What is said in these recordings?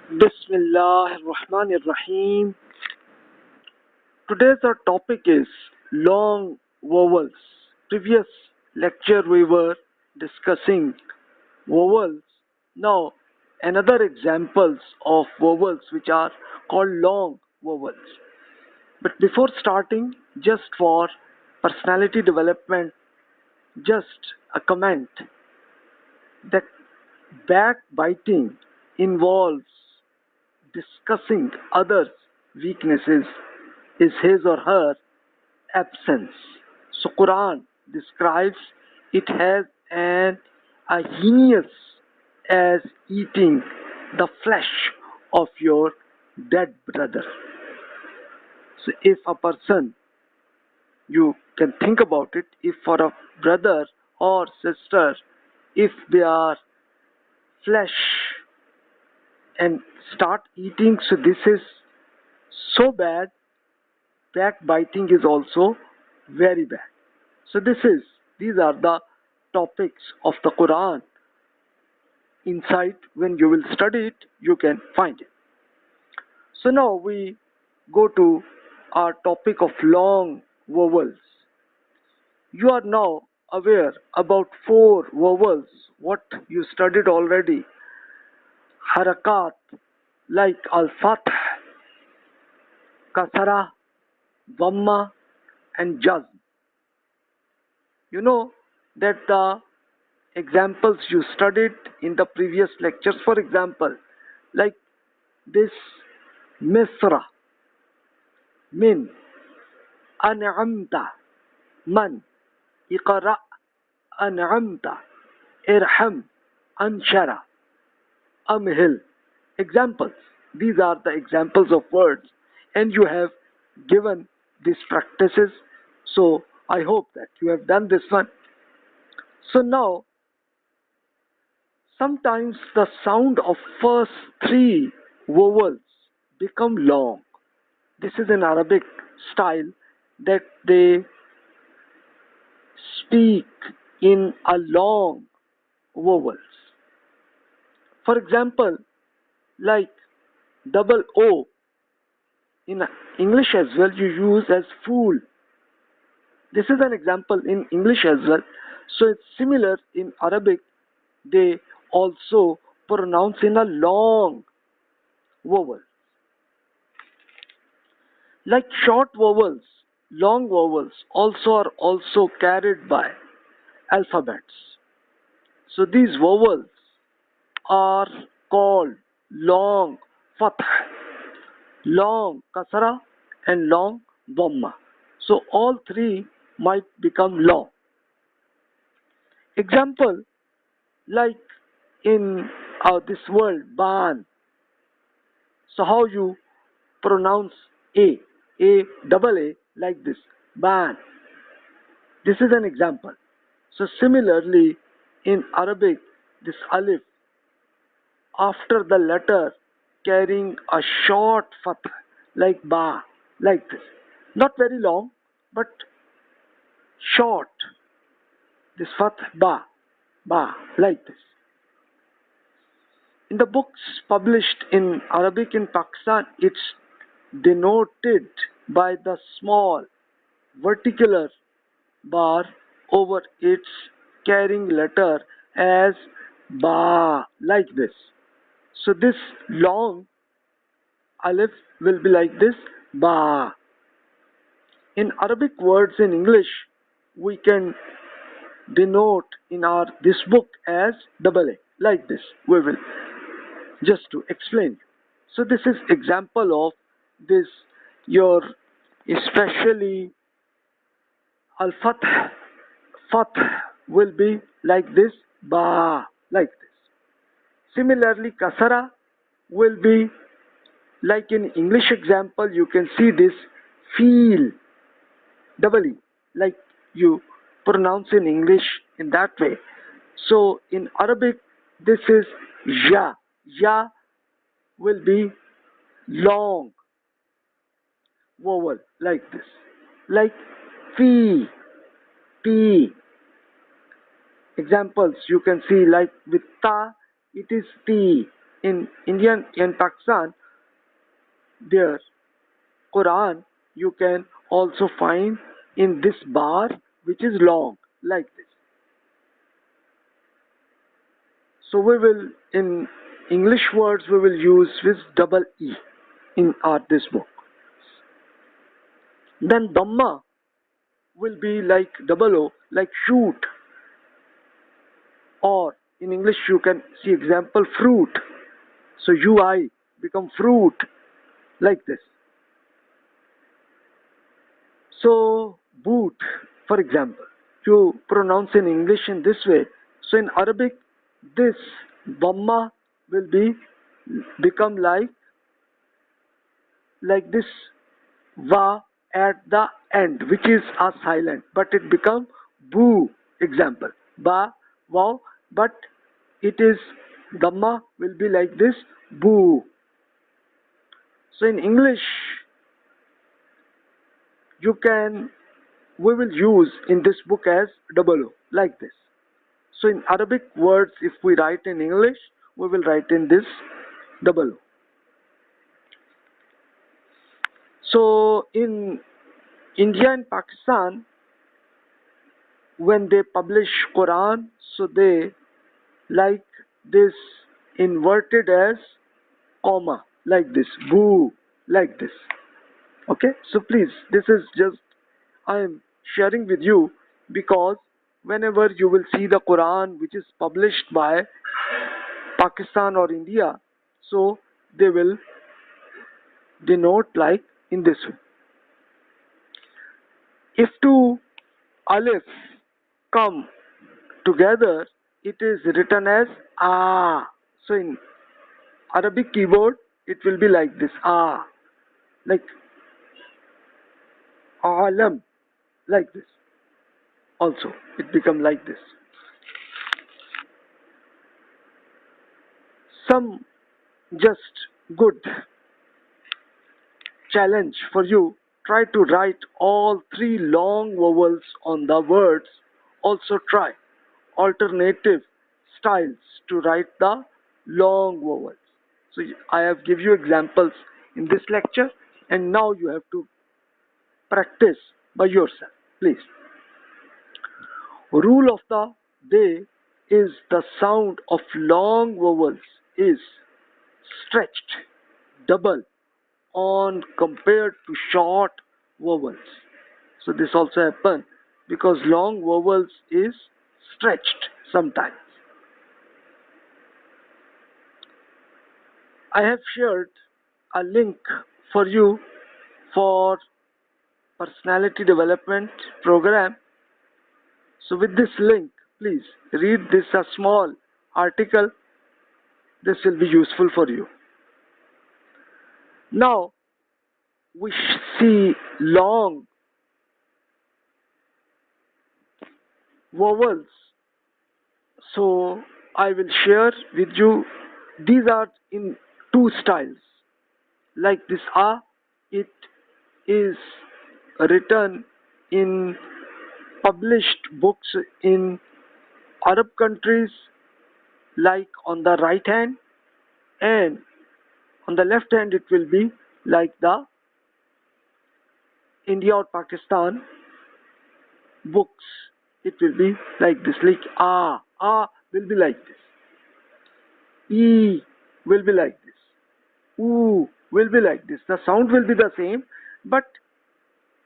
Bismillah ar-Rahman ar-Rahim. Today's our topic is long vowels. Previous lecture we were discussing vowels. Now another examples of vowels which are called long vowels. But before starting, just for personality development, just a comment that backbiting involves discussing others' weaknesses is his or her absence. So Quran describes it as a heinous as eating the flesh of your dead brother. So if a person, you can think about it, if for a brother or sister, if they are flesh and start eating, so this is so bad. Backbiting is also very bad. So these are the topics of the Quran. Inside, when you will study it, you can find it. So now we go to our topic of long vowels. You are now aware about 4 vowels, what you studied already. Harakat, like al-fath, kasara, dhamma, and jazm. You know that the examples you studied in the previous lectures, for example, like this misra, min, an'amta, man, iqra, an'amta, irham, anshara, amhil. Examples. These are the examples of words, and you have given these practices. So I hope that you have done this one. So now, sometimes the sound of first 3 vowels become long. This is in Arabic style that they speak in a long vowels. For example, like double O in English as well, you use as fool. This is an example in English as well. So it's similar in Arabic. They also pronounce in a long vowel. Like short vowels, long vowels are also carried by alphabets. So these vowels are called long fath, long kasra, and long dhamma. So all 3 might become long. Example, like in this word ban. So how you pronounce double A like this, ban. This is an example. So similarly in Arabic, this alif after the letter carrying a short fath like ba, like this. Not very long, but short. This fath ba, like this. In the books published in Arabic in Pakistan, it's denoted by the small vertical bar over its carrying letter as ba, like this. So this long alif will be like this, ba. In Arabic words in English, we can denote in this book as double A, like this. We will just to explain. So this is example of this, your especially al-fath, fath will be like this, ba, like this. Similarly, kasara will be like in English example, you can see this feel, double E, like you pronounce in English in that way. So in Arabic, this is ya. Ya will be long vowel like this, like fi, p. Examples you can see like with ta, it is ti. in India and Pakistan, their Quran you can also find in this bar which is long like this. So we will, in English words, we will use with double E in this book. Then Dhamma will be like double O, like shoot, or in English you can see example fruit. So UI become fruit like this. So boot, for example, you pronounce in English in this way. So in Arabic, this Dhamma will become like this Va at the end, which is a silent, but it become boo. Example, ba, wow, but it is Dhamma will be like this boo. So in English, we will use in this book as double O like this. So in Arabic words, if we write in English, we will write in this double O. So in India and Pakistan, when they publish Quran, so they like this inverted as comma like this, boo like this. Okay, so please, this is just I am sharing with you, because whenever you will see the Quran which is published by Pakistan or India, so they will denote like in this way. If two alif come together, it is written as ah. So in Arabic keyboard, it will be like this, ah, like alam, like this. Also, it become like this. Some just good challenge for you. Try to write all three long vowels on the words. Also try alternative styles to write the long vowels. So I have give you examples in this lecture, and now you have to practice by yourself, please. Rule of the day is the sound of long vowels is stretched double on compared to short vowels. So this also happens because long vowels is stretched sometimes. I have shared a link for you for personality development program. So with this link, please read this a small article. This will be useful for you. Now we see long vowels. So I will share with you. These are in two styles. Like this A, it is written in published books in Arab countries, like on the right hand, and on the left hand it will be like the India or Pakistan books. It will be like this, like A will be like this, E will be like this, U will be like this. The sound will be the same, but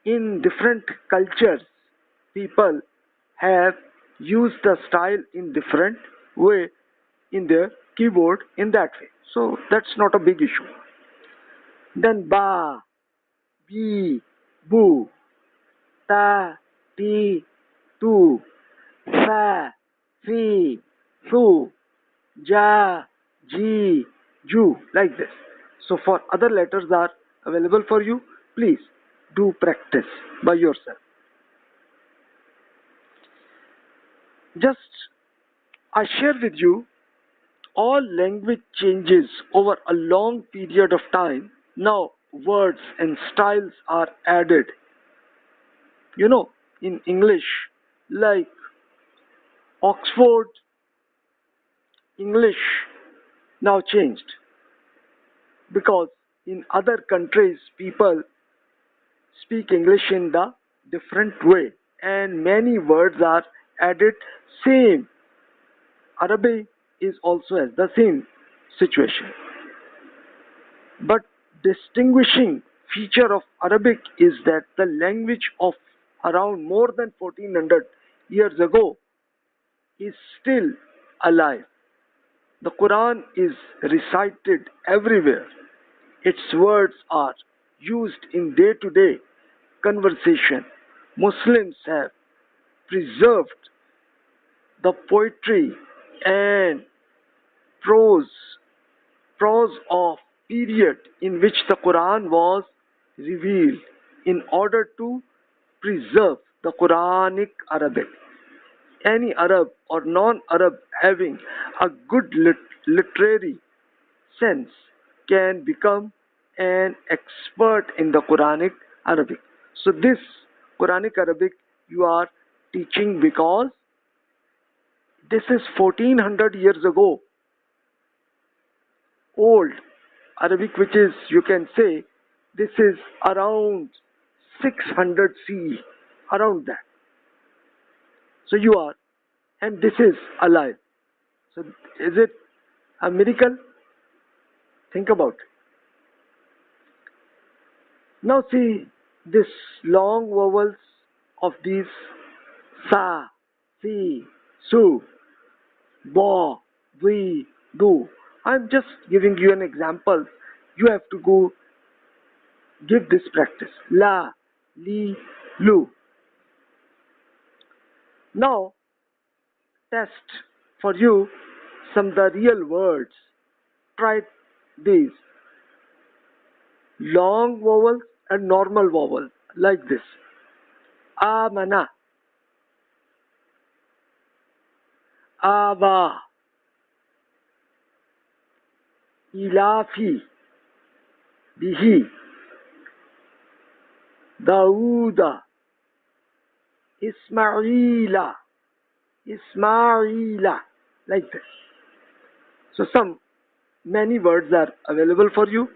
in different cultures, people have used the style in different way in their keyboard in that way. So that's not a big issue. Then ba, bi, bu, ta, ti, tu, fa, fi, fu, ja, ji, ju, like this. So for other letters are available for you. Please do practice by yourself. Just I share with you all language changes over a long period of time. Now words and styles are added. In English, like Oxford English now changed, because in other countries people speak English in the different way, and many words are added same. Arabic is also as the same situation. But distinguishing feature of Arabic is that the language of around more than 1400 years ago is still alive. The Quran is recited everywhere. Its words are used in day-to-day conversation. Muslims have preserved the poetry and prose of period in which the Quran was revealed in order to preserve the Quranic Arabic. Any Arab or non-Arab having a good literary sense can become an expert in the Quranic Arabic. So this Quranic Arabic you are teaching because this is 1400 years ago old Arabic, which is, you can say, this is around 600 CE, around that. So you are, and this is alive. So is it a miracle? Think about it. Now see this long vowels of these sa, si, su, ba, vi, do. I'm just giving you an example. You have to go give this practice. La, li, lu. Now, test for you some of the real words. Try these. Long vowels and normal vowels like this. Amana, ava, ilafi, bihi, Dauda, Ismaila, like this. So many words are available for you.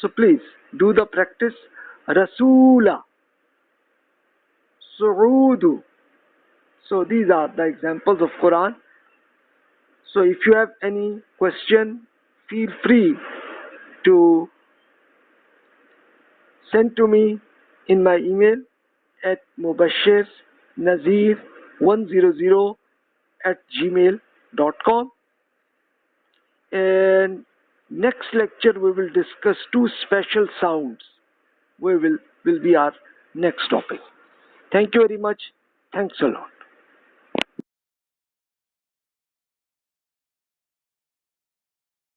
So please do the practice. Rasula, Su'udu. So these are the examples of Quran. So if you have any question, feel free to send to me in my email at mubashirnazir100@gmail.com. And next lecture we will discuss two special sounds. Will be our next topic. Thank you very much. Thanks a lot.